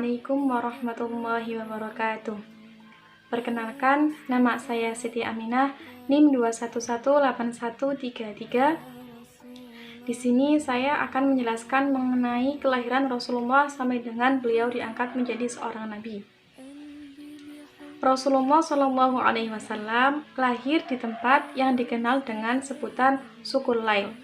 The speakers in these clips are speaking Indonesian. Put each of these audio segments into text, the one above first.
Assalamualaikum warahmatullahi wabarakatuh. Perkenalkan, nama saya Siti Aminah, NIM 2118133. Di sini saya akan menjelaskan mengenai kelahiran Rasulullah sampai dengan beliau diangkat menjadi seorang nabi. Rasulullah Shallallahu Alaihi Wasallam lahir di tempat yang dikenal dengan sebutan Sukul Lail,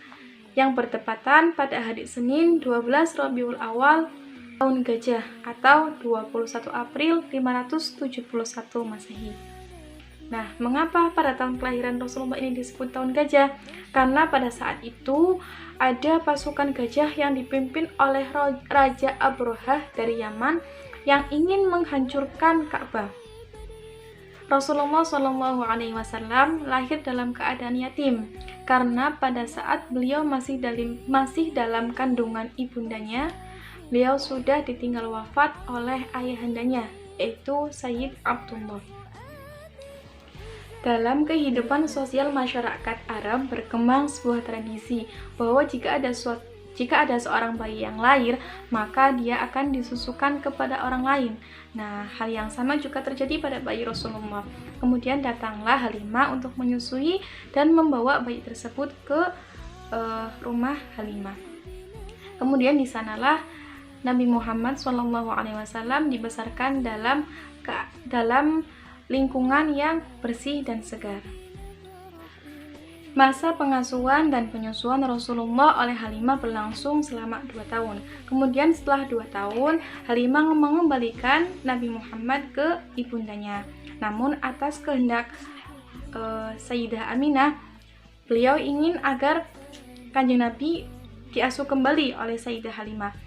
yang bertepatan pada hari Senin 12 Rabiul Awal tahun Gajah atau 21 April 571 Masehi. Nah, mengapa pada tahun kelahiran Rasulullah ini disebut tahun Gajah? Karena pada saat itu ada pasukan gajah yang dipimpin oleh Raja Abrahah dari Yaman yang ingin menghancurkan Ka'bah. Rasulullah Shallallahu Alaihi Wasallam lahir dalam keadaan yatim karena pada saat beliau masih dalam kandungan ibundanya, beliau sudah ditinggal wafat oleh ayahandanya, yaitu Sayyid Abdullah. Dalam kehidupan sosial masyarakat Arab berkembang sebuah tradisi bahwa jika ada seorang bayi yang lahir, maka dia akan disusukan kepada orang lain. Nah, hal yang sama juga terjadi pada bayi Rasulullah. Kemudian datanglah Halimah untuk menyusui dan membawa bayi tersebut ke rumah Halimah. Kemudian di sanalah Nabi Muhammad SAW dibesarkan dalam lingkungan yang bersih dan segar. Masa pengasuhan dan penyusuan Rasulullah oleh Halimah berlangsung selama 2 tahun. Kemudian setelah 2 tahun, Halimah mengembalikan Nabi Muhammad ke ibundanya. Namun atas kehendak Sayyidah Aminah, beliau ingin agar Kanjeng Nabi diasuh kembali oleh Sayyidah Halimah.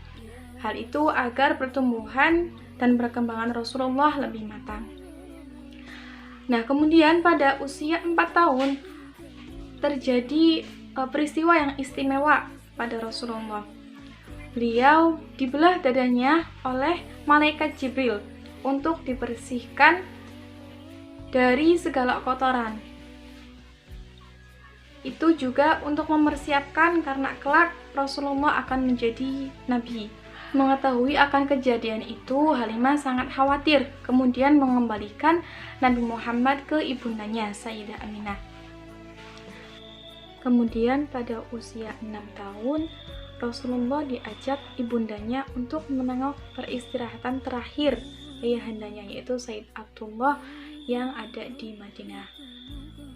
Hal itu agar pertumbuhan dan perkembangan Rasulullah lebih matang. Nah, kemudian pada usia 4 tahun terjadi peristiwa yang istimewa pada Rasulullah. Beliau dibelah dadanya oleh malaikat Jibril untuk dibersihkan dari segala kotoran. Itu juga untuk mempersiapkan karena kelak Rasulullah akan menjadi nabi. Mengetahui akan kejadian itu, Halimah sangat khawatir, kemudian mengembalikan Nabi Muhammad ke ibundanya, Sayyidah Aminah. Kemudian pada usia 6 tahun, Rasulullah diajak ibundanya untuk menengok peristirahatan terakhir ayahandanya, yaitu Sayyid Abdullah yang ada di Madinah.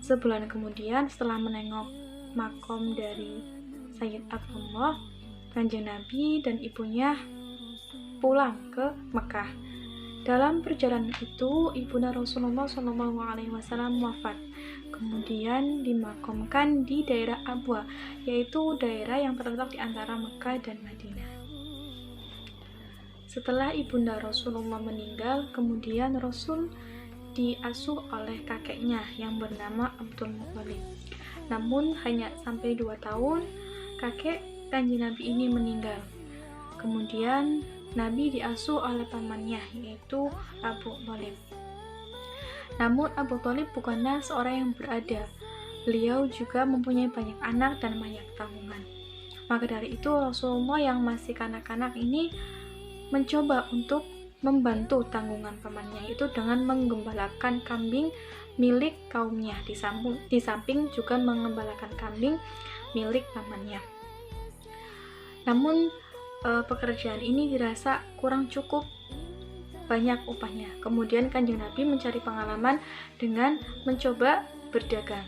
Sebulan kemudian, setelah menengok makom dari Sayyid Abdullah, Kanjeng Nabi dan ibunya pulang ke Mekah. Dalam perjalanan itu, ibunda Rasulullah SAW wafat. Kemudian dimakamkan di daerah Abwa, yaitu daerah yang terletak di antara Mekah dan Madinah. Setelah ibunda Rasulullah meninggal, kemudian Rasul diasuh oleh kakeknya yang bernama Abdul Muthalib. Namun hanya sampai 2 tahun, kakek Kanjeng Nabi ini meninggal. Kemudian Nabi diasuh oleh pamannya, yaitu Abu Thalib. Namun Abu Thalib bukanlah seorang yang berada. Beliau juga mempunyai banyak anak dan banyak tanggungan. Maka dari itu Rasulullah yang masih kanak-kanak ini mencoba untuk membantu tanggungan pamannya itu dengan menggembalakan kambing milik kaumnya, di samping juga mengembalakan kambing milik pamannya. Namun pekerjaan ini dirasa kurang cukup banyak upahnya. Kemudian Kanjeng Nabi mencari pengalaman dengan mencoba berdagang.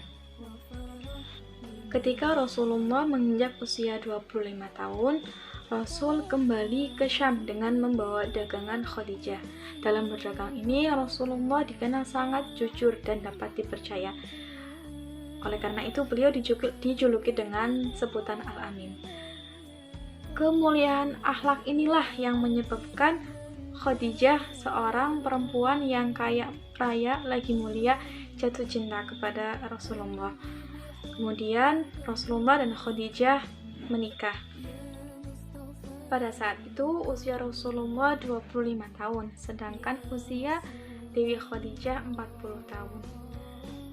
Ketika Rasulullah menginjak usia 25 tahun, Rasul kembali ke Syam dengan membawa dagangan Khadijah. Dalam berdagang ini, Rasulullah dikenal sangat jujur dan dapat dipercaya. Oleh karena itu, beliau dijuluki dengan sebutan Al-Amin. Kemuliaan akhlak inilah yang menyebabkan Khadijah, seorang perempuan yang kaya raya lagi mulia, jatuh cinta kepada Rasulullah. Kemudian Rasulullah dan Khadijah menikah. Pada saat itu usia Rasulullah 25 tahun, sedangkan usia Dewi Khadijah 40 tahun.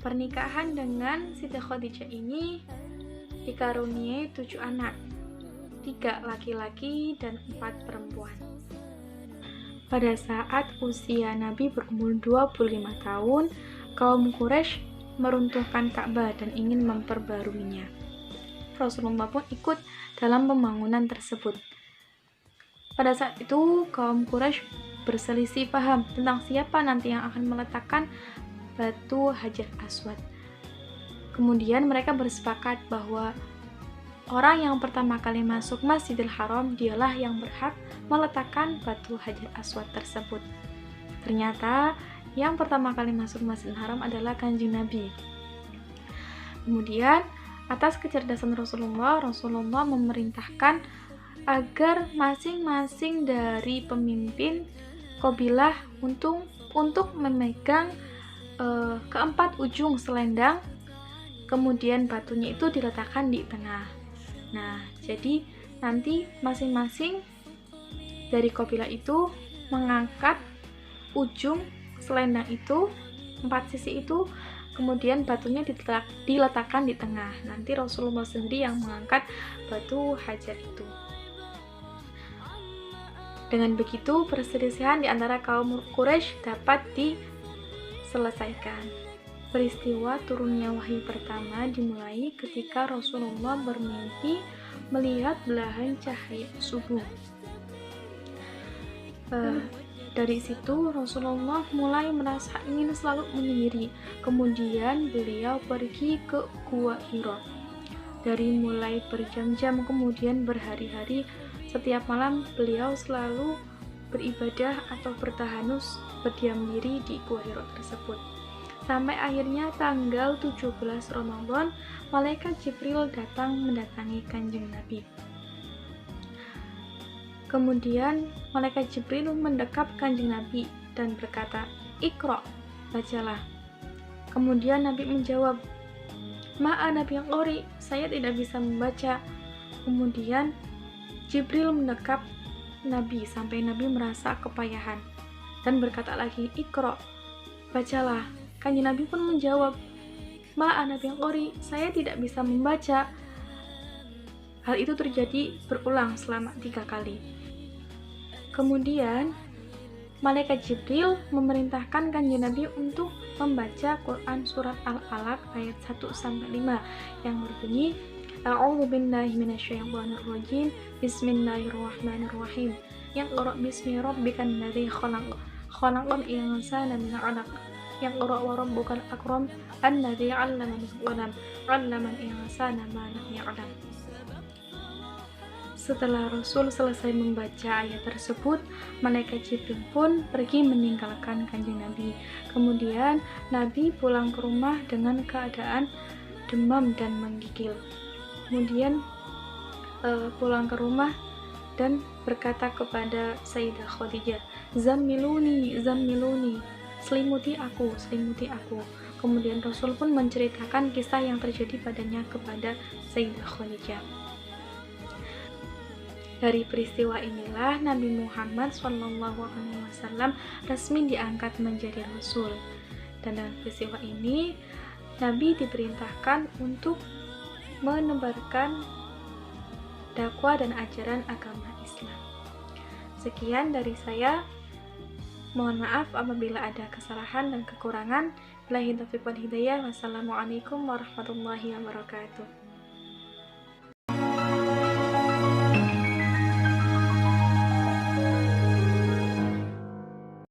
Pernikahan dengan Siti Khadijah ini dikaruniai 7 anak, 3 laki-laki dan 4 perempuan. pada saat usia Nabi berumur 25 tahun, kaum Quraisy meruntuhkan Ka'bah dan ingin memperbaruinya. Rasulullah pun ikut dalam pembangunan tersebut. Pada saat itu, kaum Quraisy berselisih paham tentang siapa nanti yang akan meletakkan batu Hajar Aswad. Kemudian mereka bersepakat bahwa orang yang pertama kali masuk Masjidil Haram dialah yang berhak meletakkan batu Hajar Aswad tersebut. Ternyata yang pertama kali masuk Masjidil Haram adalah Kanjeng Nabi. Kemudian atas kecerdasan Rasulullah memerintahkan agar masing-masing dari pemimpin kabilah untuk memegang keempat ujung selendang, kemudian batunya itu diletakkan di tengah. Nah, jadi nanti masing-masing dari kabilah itu mengangkat ujung selendang itu, 4 sisi itu, kemudian batunya diletakkan di tengah. Nanti Rasulullah sendiri yang mengangkat batu Hajar itu. Dengan begitu, perselisihan di antara kaum Quraisy dapat diselesaikan. Peristiwa turunnya wahyu pertama dimulai ketika Rasulullah bermimpi melihat belahan cahaya subuh. Dari situ Rasulullah mulai merasa ingin selalu menyendiri. Kemudian beliau pergi ke Gua Hira. Dari mulai berjam-jam kemudian berhari-hari, setiap malam beliau selalu beribadah atau bertahanus berdiam diri di Gua Hira tersebut. Sampai akhirnya tanggal 17 Ramadan, malaikat Jibril datang mendatangi Kanjeng Nabi. Kemudian malaikat Jibril mendekap Kanjeng Nabi dan berkata, "Iqra, bacalah." Kemudian Nabi menjawab, "Ma'ana biqari, saya tidak bisa membaca." Kemudian Jibril mendekap Nabi sampai Nabi merasa kepayahan dan berkata lagi, "Iqra, bacalah." Kanjeng Nabi pun menjawab, "Ma'ana biqari, saya tidak bisa membaca." Hal itu terjadi berulang selama 3 kali. Kemudian malaikat Jibril memerintahkan Kanjeng Nabi untuk membaca Quran surat Al-Alaq ayat 1-5 yang berbunyi, "A'udzu billahi minasyaitonir rajim. Bismillahirrahmanirrahim. Iqra bismi rabbikal ladzi khalaq. Khalaqal insana min 'alaq. Iqra wa rabbukal akram. Alladzi 'allama bil qalam. 'allamal insana ma lam ya'lam." Setelah Rasul selesai membaca ayat tersebut, malaikat Jibril pun pergi meninggalkan Kanjeng Nabi. Kemudian Nabi pulang ke rumah dengan keadaan demam dan menggigil. Kemudian pulang ke rumah dan berkata kepada Sayyidah Khadijah, "Zammiluni, zammiluni, selimuti aku, selimuti aku." Kemudian Rasul pun menceritakan kisah yang terjadi padanya kepada Sayyidah Khadijah. Dari peristiwa inilah Nabi Muhammad SAW resmi diangkat menjadi Rasul. Dan dalam peristiwa ini, Nabi diperintahkan untuk menebarkan dakwah dan ajaran agama Islam. Sekian dari saya. Mohon maaf apabila ada kesalahan dan kekurangan. Billahi taufiq wal hidayah. Wassalamualaikum warahmatullahi wabarakatuh.